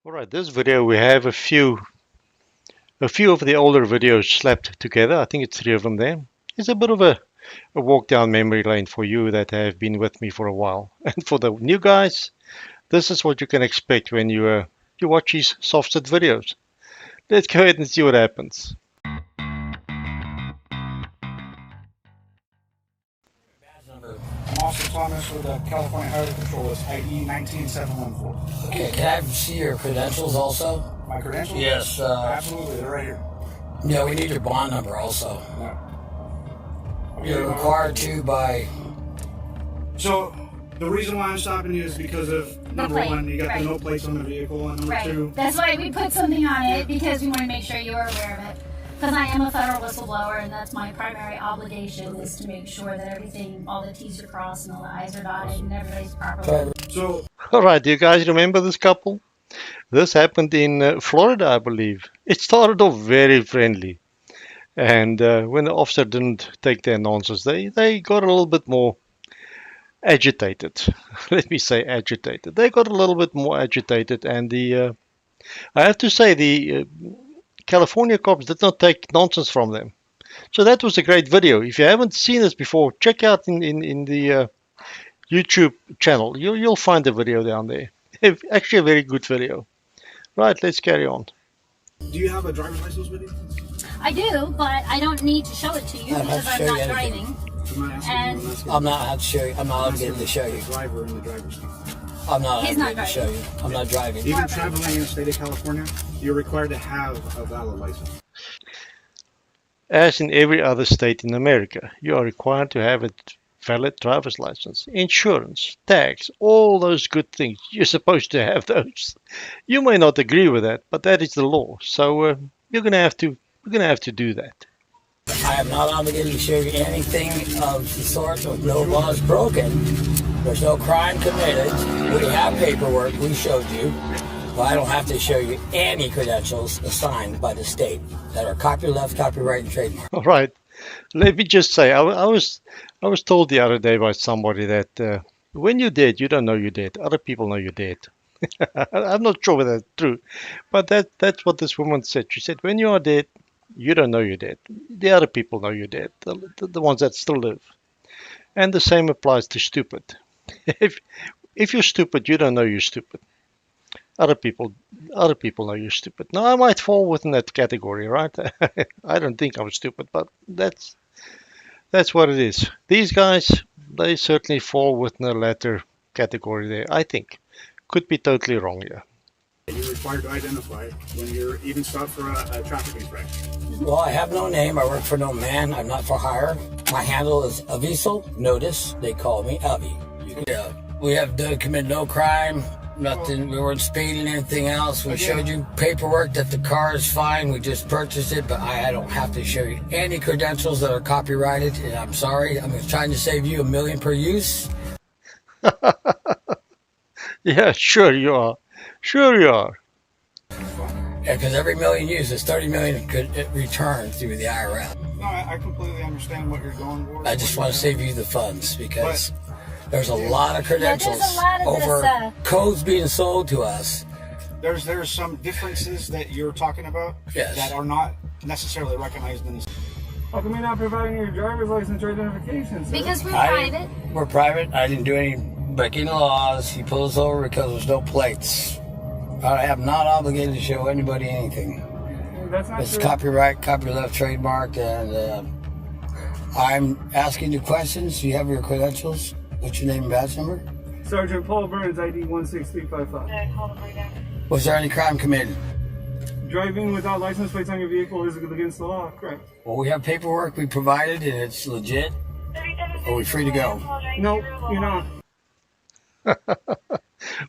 All right, this video we have a few of the older videos slapped together. I think it's three of them there. It's a bit of a walk down memory lane for you that have been with me for a while. And for the new guys, this is what you can expect when you watch these Sovcit videos. Let's go ahead and see what happens. Officer Thomas with the California Highway Patrol is ID 19714. Okay, can I see your credentials also? My credentials? Yes. Absolutely, they're right here. Yeah, we need your bond number also. Yeah. You're required to by... So, the reason why I'm stopping you is because of number plate, one, you got right. the no plates on the vehicle, and number Right. two, That's why we put something on it, because we want to make sure you are aware of it. Because I am a federal whistleblower, and that's my primary obligation, is to make sure that everything, all the T's are crossed and all the I's are dotted and everybody's properly. so All right, do you guys remember this couple? This happened in Florida, I believe. It started off very friendly. And when the officer didn't take their nonsense, they got a little bit more agitated. Let me say agitated. They got a little bit more agitated, and I have to say the California cops did not take nonsense from them. So that was a great video. If you haven't seen this before, check out in the YouTube channel. You'll find the video down there. Actually, a very good video. Right, let's carry on. do you have a driver's license with you? I do, but I don't need to show it to you I don't have because to I'm show not you driving. I'm not asking And- you, I'm asking I'm not allowed to show you. I'm not obligated to show you. the driver in the driver's seat. I'm not He's not obligated to show you. I'm not driving. Even traveling in the state of California, you're required to have a valid license. As in every other state in America, you are required to have a valid driver's license, insurance, tax, all those good things. You're supposed to have those. You may not agree with that, but that is the law. So you're gonna have to do that. I am not obligated to show you anything of the sort. No laws broken. There's no crime committed. We have paperwork. We showed you. But I don't have to show you any credentials assigned by the state that are copyleft, copyright, and trademark. All right. Let me just say, I was told the other day by somebody that when you're dead, you don't know you're dead. Other people know you're dead. I'm not sure whether that's true, but that's what this woman said. She said, when you are dead, you don't know you're dead. The other people know you're dead, the ones that still live. And the same applies to stupid. If you're stupid, you don't know you're stupid. Other people know you're stupid. Now, I might fall within that category, right? I don't think I'm stupid, but that's what it is. These guys, they certainly fall within the latter category there, I think. Could be totally wrong here. You're required to identify when you're even stopped for a traffic infraction. Well, I have no name. I work for no man. I'm not for hire. My handle is Avisal. Notice they call me Avi. Yeah, we have committed no crime. Nothing. We weren't speeding. Anything else? We showed you paperwork that the car is fine. We just purchased it, but I don't have to show you any credentials that are copyrighted. And I'm sorry. I'm trying to save you $1 million per use. Yeah, sure you are. Sure you are. Yeah, because every million used is 30 million could return through the IRS. No, I completely understand what you're going for. I just want to save you the funds because there's a lot of credentials there's a lot of over this, codes being sold to us. There's some differences that you're talking about Yes. that are not necessarily recognized in the state. How come you're not providing your driver's license or identification, sir? Because we're I- private. We're private. I didn't do any breaking the laws. He pulled us over because there's no plates. I am not obligated to show anybody anything. That's not It's true. copyright, copyleft, trademark, and I'm asking you questions. Do you have your credentials? What's your name and badge number? Sergeant Paul Burns, ID 16355. Was there any crime committed? Driving without license plates on your vehicle is against the law, correct? Well, we have paperwork we provided, and it's legit. Are we free to go? No, you're not.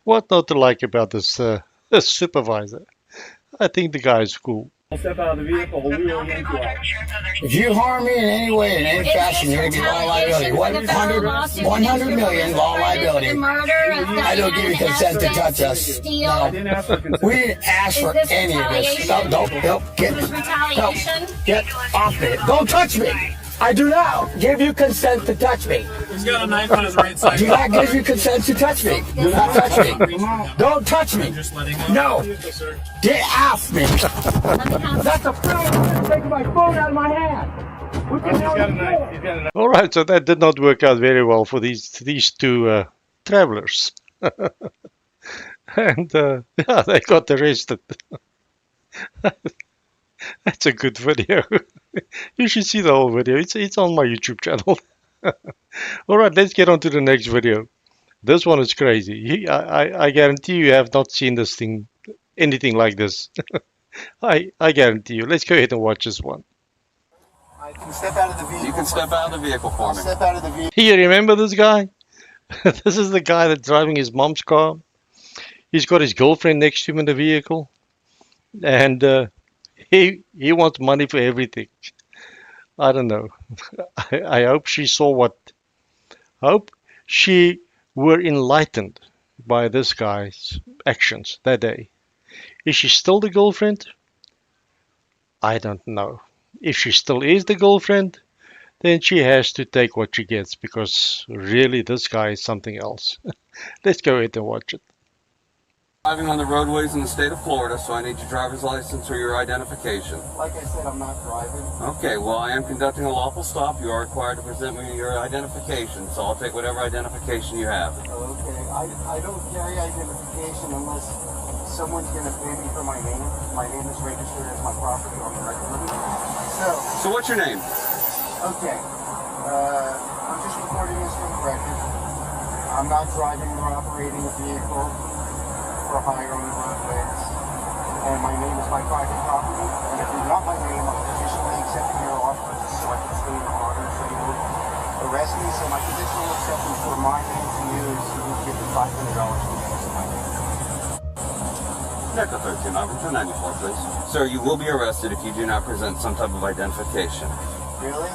What not to like about this supervisor? I think the guy is cool. Step out of the vehicle, we will yank you out. If you harm me in any way, in any fashion, you're going to be law liability. 100 million law liability. The murder of I don't give you consent to touch us. Steal. I didn't ask for consent. We didn't ask for Is this any of this. retaliation? No, Is this retaliation? get off me. Don't touch me. I do not give you consent to touch me. He's got a knife on his right side. Do not give you consent to touch me. Do not touch me. Don't touch me. Just letting him. No. Get off me. Let me have That's a friend taking my phone out of my hand. What the hell are you doing? He's got a knife. All right, so that did not work out very well for these two travelers. And yeah, they got arrested. That's a good video. You should see the whole video. It's on my YouTube channel. All right, let's get on to the next video. This one is crazy. I guarantee you have not seen this thing, anything like this. I guarantee you. Let's go ahead and watch this one. I can step out of the vehicle. You can step out of the vehicle for I'll me. step out of the vehicle. You remember this guy? This is the guy that's driving his mom's car. He's got his girlfriend next to him in the vehicle, and he wants money for everything. I don't know. I hope she saw what. I hope she were enlightened by this guy's actions that day. Is she still the girlfriend? I don't know. If she still is the girlfriend, then she has to take what she gets, because really this guy is something else. Let's go ahead and watch it. Driving on the roadways in the state of Florida, so I need your driver's license or your identification. Like I said, I'm not driving. Okay, well, I am conducting a lawful stop. You are required to present me your identification, so I'll take whatever identification you have. Okay. I don't carry identification unless someone's going to pay me for my name. My name is registered as my property on the record. So what's your name? Okay. I'm just recording this for the record. I'm not driving or operating a vehicle for hire on the roadways. And my name is my private property. And if you want my name, I'm conditionally accepting your offer so I can stay in the order so you will arrest me. So my conditional acceptance for my name to you is you will give me $500 for the use of my name. Deca 13, Robert 294, please. Sir, you will be arrested if you do not present some type of identification. Really?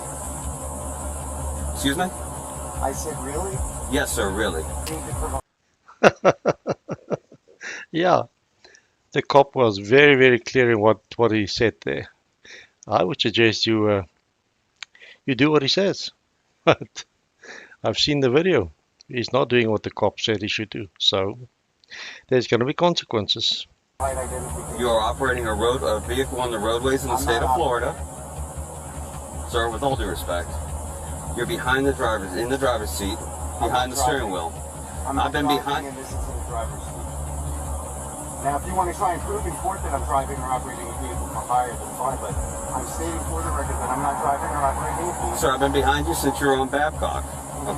Excuse me? I said really? Yes, sir, really. You need to provide Yeah, the cop was very, very clear in what he said there. I would suggest you do what he says. But I've seen the video. He's not doing what the cop said he should do. So there's going to be consequences. identification. You are operating a vehicle on the roadways in the state of Florida. Sir, with all due respect, you're behind the in the driver's seat, behind the steering wheel. I'm not I've been driving behind. and this is in the driver's seat. Now, if you want to try and prove in court that I'm driving or operating a vehicle for hire, then fine, but I'm stating for the record that I'm not driving or operating a vehicle. Sir, I've been behind you since you were on Babcock,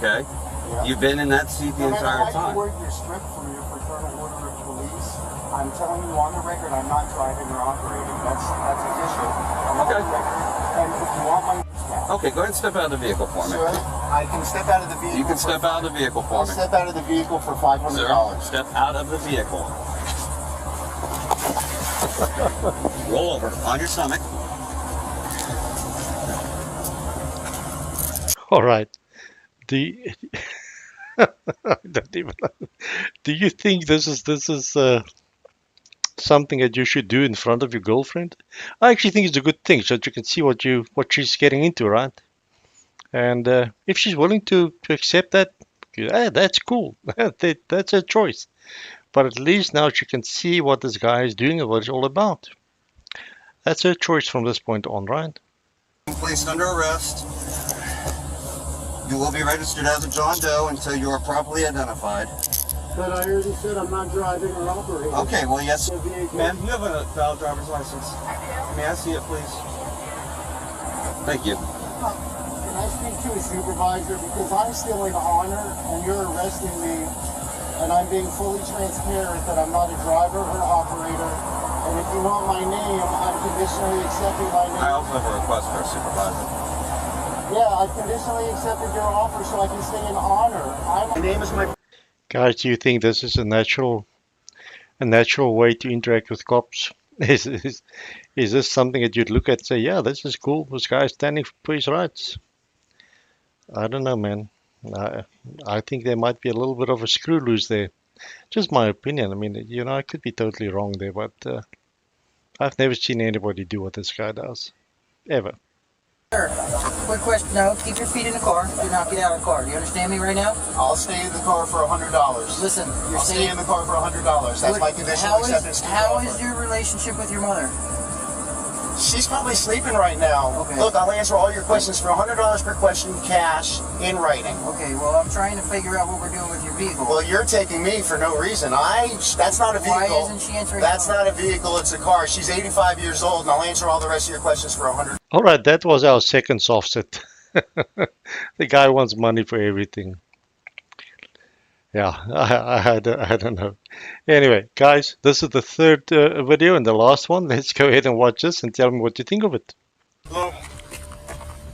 okay? Yeah. You've been in that seat the No matter entire how time. you word your script from your fraternal order of police, I'm telling you on the record I'm not driving or operating. That's official. I'm Okay. on the record. And if you want my Okay, go ahead and step out of the vehicle for me. sir, I can step out of the vehicle. You can step out of the vehicle for I'll me. step out of the vehicle for $500. Sir, step out of the vehicle. Roll over on your stomach. All right. I don't even know. Do you think this is something that you should do in front of your girlfriend? I actually think it's a good thing, so that you can see what she's getting into, right? And if she's willing to accept that, that's cool. That's her choice. But at least now she can see what this guy is doing and what it's all about. That's her choice from this point on, right? Placed under arrest. You will be registered as a John Doe until you are properly identified. But I already said I'm not driving or operating. Okay, well, yes. Ma'am, you have a valid driver's license. May I see it, please? Thank you. Can I speak to a supervisor? Because I'm still in honor and you're arresting me. And I'm being fully transparent that I'm not a driver or operator. And if you want my name, I'm conditionally accepting my name. I also have a request for a supervisor. Yeah, I've conditionally accepted your offer so I can stay in honor. My name is my... Guys, do you think this is a natural way to interact with cops? Is this something that you'd look at and say, yeah, this is cool, this guy's standing for his rights? I don't know, man. I think there might be a little bit of a screw loose there. Just my opinion. I mean, I could be totally wrong there, but I've never seen anybody do what this guy does. Ever. Sir, quick question. No, keep your feet in the car. Do not get out of the car. Do you understand me right now? I'll stay in the car for $100. Listen, you're I'll stay saying in the car for $100. That's my conditional acceptance. How is your relationship with your mother? She's probably sleeping right now. Okay. Look, I'll answer all your questions for $100 per question, cash, in writing. Okay, well, I'm trying to figure out what we're doing with your vehicle. Well, you're taking me for no reason. That's not a vehicle. Why isn't she answering? That's not a vehicle, it's a car. She's 85 years old, and I'll answer all the rest of your questions for $100. All right, that was our second Sovcit. The guy wants money for everything. Yeah, I don't know. Anyway, guys, this is the third video and the last one. Let's go ahead and watch this and tell me what you think of it. Hello.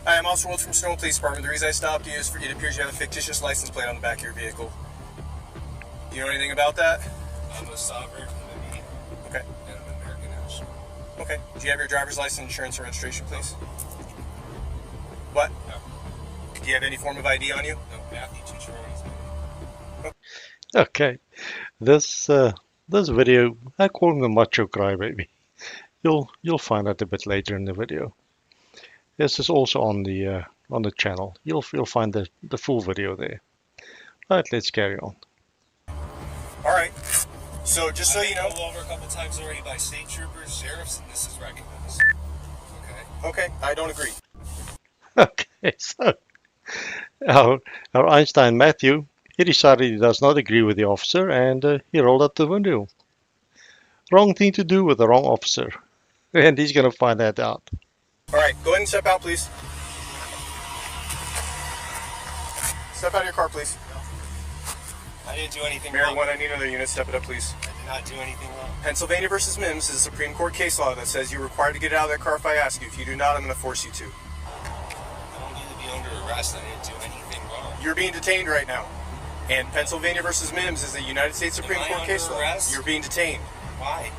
Hi, I'm Officer Wolf from Sonoma Police Department. The reason I stopped you is for it appears you have a fictitious license plate on the back of your vehicle. Do you know anything about that? I'm a sovereign entity. Okay. And I'm an American national. Okay. Do you have your driver's license, insurance, or registration, please? What? No. Do you have any form of ID on you? No, Matthew teacher owns me. Okay, this video, I call him the macho crybaby. You'll find out a bit later in the video. This is also on the channel. You'll find the full video there. All right, let's carry on. All right. So just so you know. I've been pulled over a couple times already by state troopers, sheriffs, and this is recognized. Okay. Okay. I don't agree. Okay, so our Einstein Matthew, he decided he does not agree with the officer, and he rolled out the window. Wrong thing to do with the wrong officer, and he's going to find that out. All right. Go ahead and step out, please. Step out of your car, please. I didn't do anything Mayor wrong. 1, I need another unit. Step it up, please. I did not do anything wrong. Pennsylvania versus Mims is a Supreme Court case law that says you're required to get out of that car if I ask you. If you do not, I'm going to force you to. I don't need to be under arrest. I didn't do anything wrong. You're being detained right now. And Pennsylvania versus Mims is a United States Supreme Am I Court under case law. arrest? You're being detained. Why?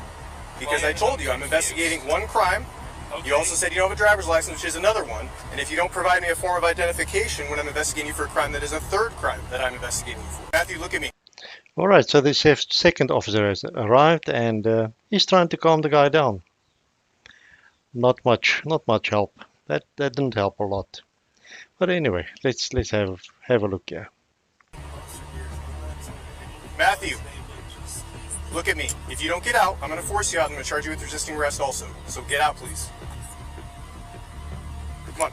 Because Why I am told you I'm confused? investigating one crime. Okay. You also said you don't have a driver's license, which is another one. And if you don't provide me a form of identification when I'm investigating you for a crime, that is a third crime that I'm investigating you for. Matthew, look at me. All right, so the second officer has arrived, and he's trying to calm the guy down. Not much help. That didn't help a lot. But anyway, let's have a look here. Matthew, look at me. If you don't get out, I'm going to force you out. I'm going to charge you with resisting arrest also. So get out, please. Come on.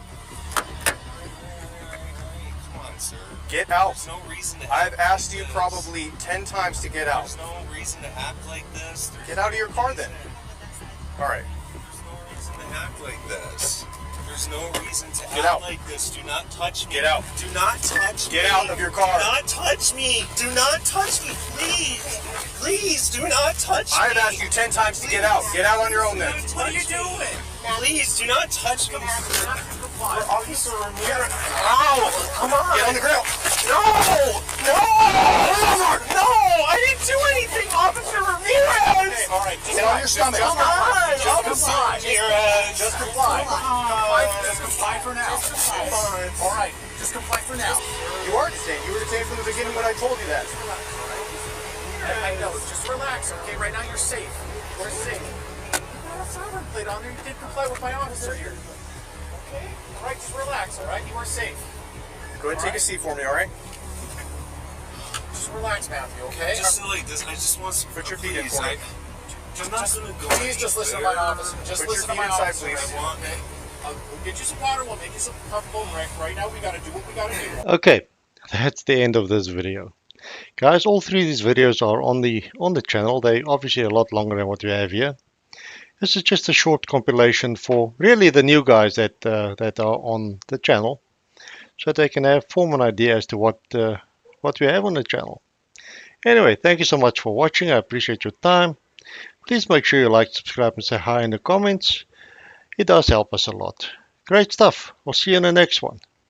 Come on, sir. Get out. There's no reason to I've act asked like you this. probably 10 times to get out. There's no reason to act like this. Get out of your car then. All right. There's no reason to act like this. There's no reason to Get act out. like this. Do not touch me. Get out. Do not touch me. Get out of your car. Do not touch me. Do not touch me. Please. Please do not touch me. I've asked you 10 times to get out. Get out on your own then. What are you doing? Please do not touch me. Officer Ramirez. Ow! Come on! Get on the grill! No! No! No! I didn't do anything, Officer Ramirez! Okay, all right, get on your stomach. Come on! Just comply. Ramirez. Just comply. Just comply for now. All right, just comply for now. You are detained. You were detained from the beginning when I told you that. I know. Just relax, okay? Right now you're safe. You're safe. That's not plate on there. You did comply with my officer here. Okay? All right, just relax, all right? You are safe. Go ahead and take a seat for me, all right? Just relax, Matthew, okay? Just like this. I just want some. Put your feet in please, for me. I'm not gonna go. Please just listen to my officer. Just Put your listen to feet my inside, officer. please. I want, okay? We'll get you some water. We'll make you some comfortable. Right now, we got to do what we got to do. Okay, that's the end of this video. Guys, all three of these videos are on the channel. They obviously a lot longer than what we have here. This is just a short compilation for really the new guys that are on the channel, so they can form an idea as to what we have on the channel. Anyway, thank you so much for watching. I appreciate your time. Please make sure you like, subscribe, and say hi in the comments. It does help us a lot. Great stuff. We'll see you in the next one.